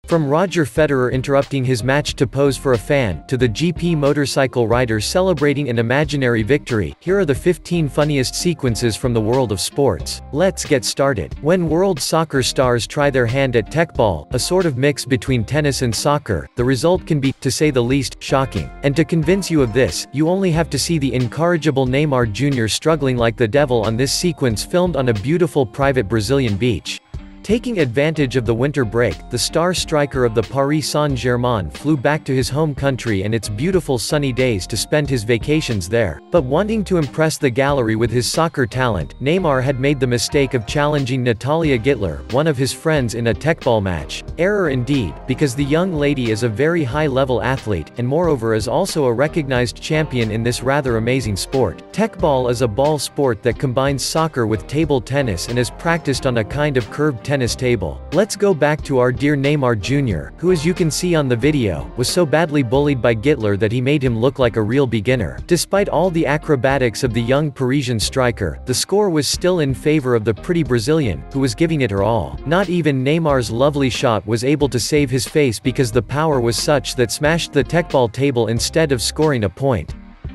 From Roger Federer interrupting his match to pose for a fan, to the GP motorcycle rider celebrating an imaginary victory, here are the 15 funniest sequences from the world of sports. Let's get started. When world soccer stars try their hand at teqball, a sort of mix between tennis and soccer, the result can be, to say the least, shocking. And to convince you of this, you only have to see the incorrigible Neymar Jr. struggling like the devil on this sequence filmed on a beautiful private Brazilian beach. Taking advantage of the winter break, the star striker of the Paris Saint-Germain flew back to his home country and its beautiful sunny days to spend his vacations there. But wanting to impress the gallery with his soccer talent, Neymar had made the mistake of challenging Natalia Gittler, one of his friends, in a teqball match. Error indeed, because the young lady is a very high-level athlete, and moreover is also a recognized champion in this rather amazing sport. Teqball is a ball sport that combines soccer with table tennis and is practiced on a kind of curved tennis table. Let's go back to our dear Neymar Jr., who, as you can see on the video, was so badly bullied by Gittler that he made him look like a real beginner. Despite all the acrobatics of the young Parisian striker, the score was still in favor of the pretty Brazilian, who was giving it her all. Not even Neymar's lovely shot was able to save his face because the power was such that smashed the teqball table instead of scoring a point.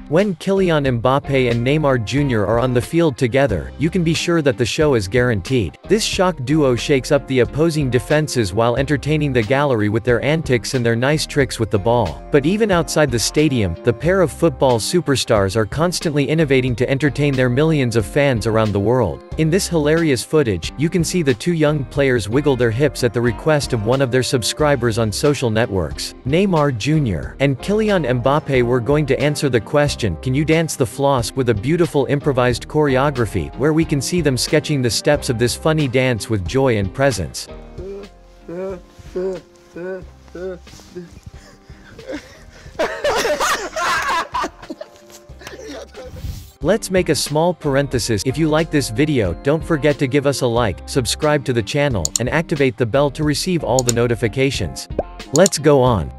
When Kylian Mbappé and Neymar Jr. are on the field together, you can be sure that the show is guaranteed. This shock duo shakes up the opposing defenses while entertaining the gallery with their antics and their nice tricks with the ball. But even outside the stadium, the pair of football superstars are constantly innovating to entertain their millions of fans around the world. In this hilarious footage, you can see the two young players wiggle their hips at the request of one of their subscribers on social networks. Neymar Jr. and Kylian Mbappé were going to answer the question, "Can you dance the floss?" with a beautiful improvised choreography, where we can see them sketching the steps of this funny dance with joy and presence. Let's make a small parenthesis. If you like this video, don't forget to give us a like, subscribe to the channel, and activate the bell to receive all the notifications. Let's go on.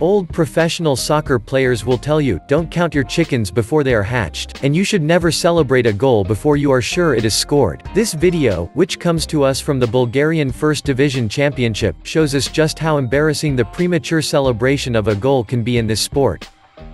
Old professional soccer players will tell you, don't count your chickens before they are hatched, and you should never celebrate a goal before you are sure it is scored. This video, which comes to us from the Bulgarian First Division Championship, shows us just how embarrassing the premature celebration of a goal can be in this sport.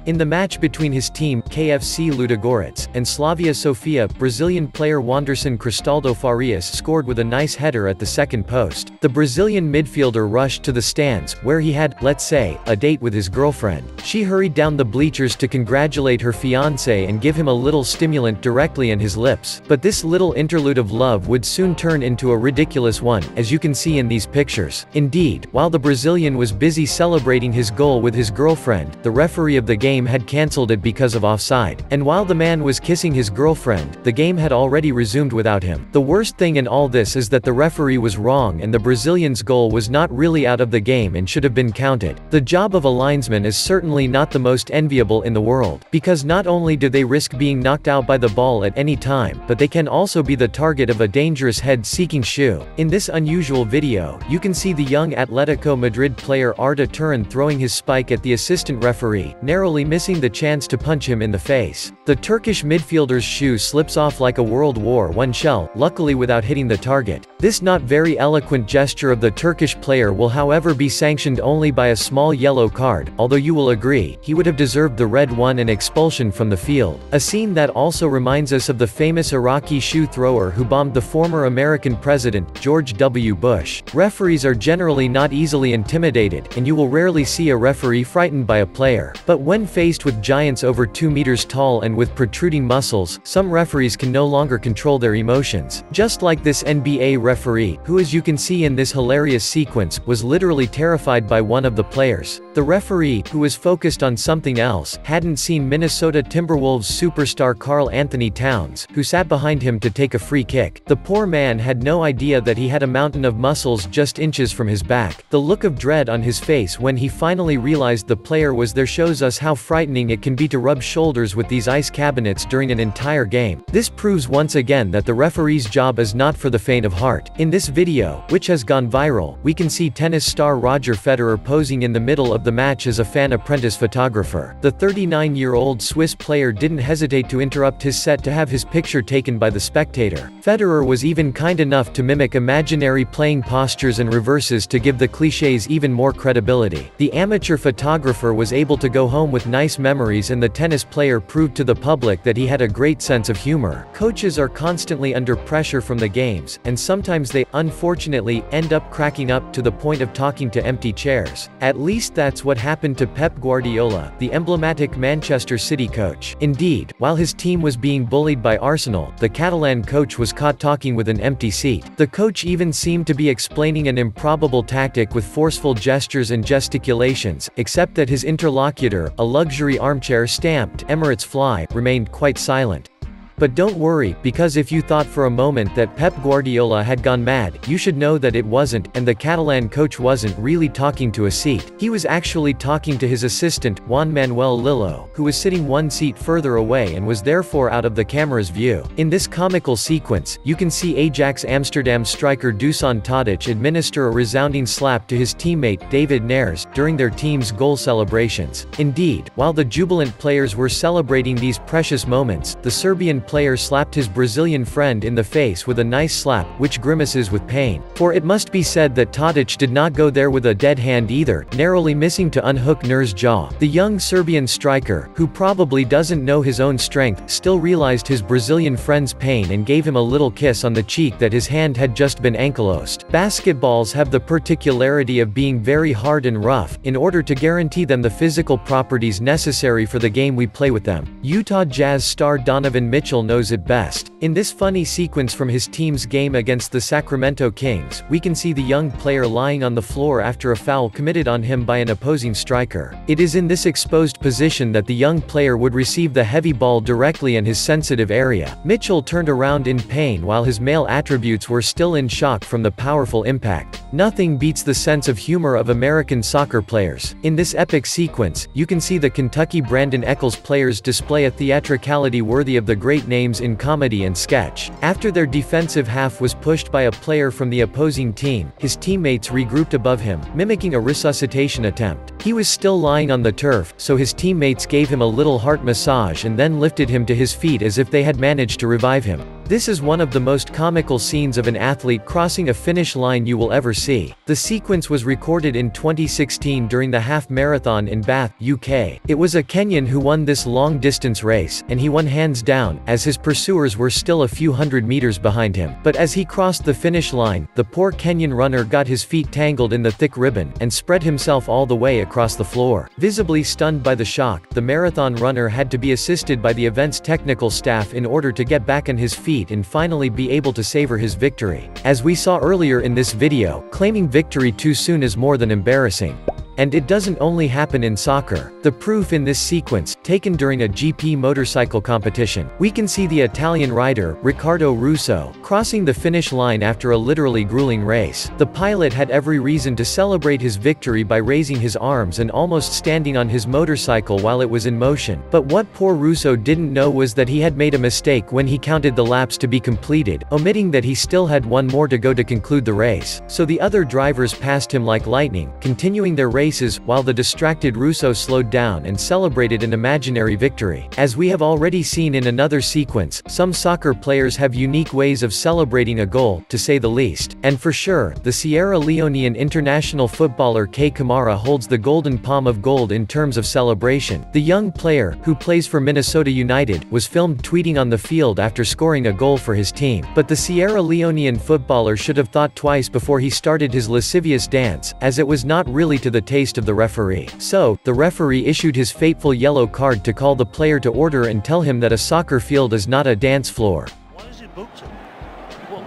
In the match between his team, KFC Ludogorets, and Slavia Sofia, Brazilian player Wanderson Cristaldo Farias scored with a nice header at the second post. The Brazilian midfielder rushed to the stands, where he had, let's say, a date with his girlfriend. She hurried down the bleachers to congratulate her fiancé and give him a little stimulant directly in his lips. But this little interlude of love would soon turn into a ridiculous one, as you can see in these pictures. Indeed, while the Brazilian was busy celebrating his goal with his girlfriend, the referee of the game had cancelled it because of offside. And while the man was kissing his girlfriend, the game had already resumed without him. The worst thing in all this is that the referee was wrong and the Brazilian's goal was not really out of the game and should have been counted. The job of a linesman is certainly not the most enviable in the world, because not only do they risk being knocked out by the ball at any time, but they can also be the target of a dangerous head-seeking shoe. In this unusual video, you can see the young Atletico Madrid player Arda Turan throwing his spike at the assistant referee, narrowly missing the chance to punch him in the face. The Turkish midfielder's shoe slips off like a World War I shell, luckily without hitting the target. This not very eloquent gesture of the Turkish player will however be sanctioned only by a small yellow card, although you will agree, he would have deserved the red one and expulsion from the field. A scene that also reminds us of the famous Iraqi shoe thrower who bombed the former American president, George W. Bush. Referees are generally not easily intimidated, and you will rarely see a referee frightened by a player. But when faced with giants over 2 meters tall and with protruding muscles, some referees can no longer control their emotions. Just like this NBA referee, who, as you can see in this hilarious sequence, was literally terrified by one of the players. The referee, who was focused on something else, hadn't seen Minnesota Timberwolves superstar Karl Anthony Towns, who sat behind him to take a free kick. The poor man had no idea that he had a mountain of muscles just inches from his back. The look of dread on his face when he finally realized the player was there shows us how frightening it can be to rub shoulders with these ice cabinets during an entire game. This proves once again that the referee's job is not for the faint of heart. In this video, which has gone viral, we can see tennis star Roger Federer posing in the middle of the match as a fan apprentice photographer. The 39-year-old Swiss player didn't hesitate to interrupt his set to have his picture taken by the spectator. Federer was even kind enough to mimic imaginary playing postures and reverses to give the clichés even more credibility. The amateur photographer was able to go home with nice memories, and the tennis player proved to the public that he had a great sense of humor. Coaches are constantly under pressure from the games, and sometimes they, unfortunately, end up cracking up to the point of talking to empty chairs. At least that's what happened to Pep Guardiola, the emblematic Manchester City coach. Indeed, while his team was being bullied by Arsenal, the Catalan coach was caught talking with an empty seat. The coach even seemed to be explaining an improbable tactic with forceful gestures and gesticulations, except that his interlocutor, a luxury armchair stamped "Emirates Fly," remained quite silent. But don't worry, because if you thought for a moment that Pep Guardiola had gone mad, you should know that it wasn't, and the Catalan coach wasn't really talking to a seat. He was actually talking to his assistant, Juan Manuel Lillo, who was sitting one seat further away and was therefore out of the camera's view. In this comical sequence, you can see Ajax Amsterdam striker Dusan Tadic administer a resounding slap to his teammate, David Neres, during their team's goal celebrations. Indeed, while the jubilant players were celebrating these precious moments, the Serbian player slapped his Brazilian friend in the face with a nice slap, which grimaces with pain. For it must be said that Tadic did not go there with a dead hand either, narrowly missing to unhook Neres' jaw. The young Serbian striker, who probably doesn't know his own strength, still realized his Brazilian friend's pain and gave him a little kiss on the cheek that his hand had just been ankylosed. Basketballs have the particularity of being very hard and rough, in order to guarantee them the physical properties necessary for the game we play with them. Utah Jazz star Donovan Mitchell knows it best. In this funny sequence from his team's game against the Sacramento Kings, we can see the young player lying on the floor after a foul committed on him by an opposing striker. It is in this exposed position that the young player would receive the heavy ball directly in his sensitive area. Mitchell turned around in pain while his male attributes were still in shock from the powerful impact. Nothing beats the sense of humor of American soccer players. In this epic sequence, you can see the Kentucky Brandon Eccles players display a theatricality worthy of the great names in comedy and sketch. After their defensive half was pushed by a player from the opposing team, his teammates regrouped above him, mimicking a resuscitation attempt. He was still lying on the turf, so his teammates gave him a little heart massage and then lifted him to his feet as if they had managed to revive him. This is one of the most comical scenes of an athlete crossing a finish line you will ever see. The sequence was recorded in 2016 during the half marathon in Bath, UK. It was a Kenyan who won this long-distance race, and he won hands down, as his pursuers were still a few hundred meters behind him. But as he crossed the finish line, the poor Kenyan runner got his feet tangled in the thick ribbon, and spread himself all the way across the floor. Visibly stunned by the shock, the marathon runner had to be assisted by the event's technical staff in order to get back on his feet and finally be able to savor his victory. As we saw earlier in this video, claiming victory too soon is more than embarrassing. And it doesn't only happen in soccer. The proof in this sequence, taken during a GP motorcycle competition. We can see the Italian rider, Riccardo Russo, crossing the finish line after a literally grueling race. The pilot had every reason to celebrate his victory by raising his arms and almost standing on his motorcycle while it was in motion. But what poor Russo didn't know was that he had made a mistake when he counted the laps to be completed, omitting that he still had one more to go to conclude the race. So the other drivers passed him like lightning, continuing their race while the distracted Russo slowed down and celebrated an imaginary victory. As we have already seen in another sequence, some soccer players have unique ways of celebrating a goal, to say the least. And for sure, the Sierra Leonean international footballer Kay Kamara holds the golden palm of gold in terms of celebration. The young player, who plays for Minnesota United, was filmed tweeting on the field after scoring a goal for his team. But the Sierra Leonean footballer should have thought twice before he started his lascivious dance, as it was not really to the taste of the referee. So, the referee issued his fateful yellow card to call the player to order and tell him that a soccer field is not a dance floor. Why is it booked him?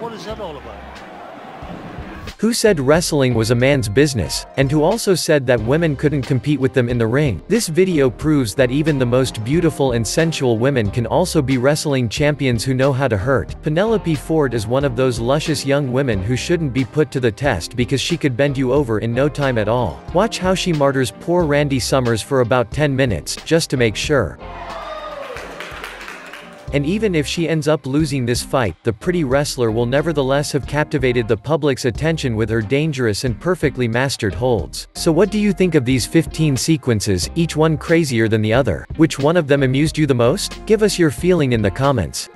What is that all about? Who said wrestling was a man's business, and who also said that women couldn't compete with them in the ring? This video proves that even the most beautiful and sensual women can also be wrestling champions who know how to hurt. Penelope Ford is one of those luscious young women who shouldn't be put to the test because she could bend you over in no time at all. Watch how she martyrs poor Randy Summers for about 10 minutes, just to make sure. And even if she ends up losing this fight, the pretty wrestler will nevertheless have captivated the public's attention with her dangerous and perfectly mastered holds. So what do you think of these 15 sequences, each one crazier than the other? Which one of them amused you the most? Give us your feeling in the comments.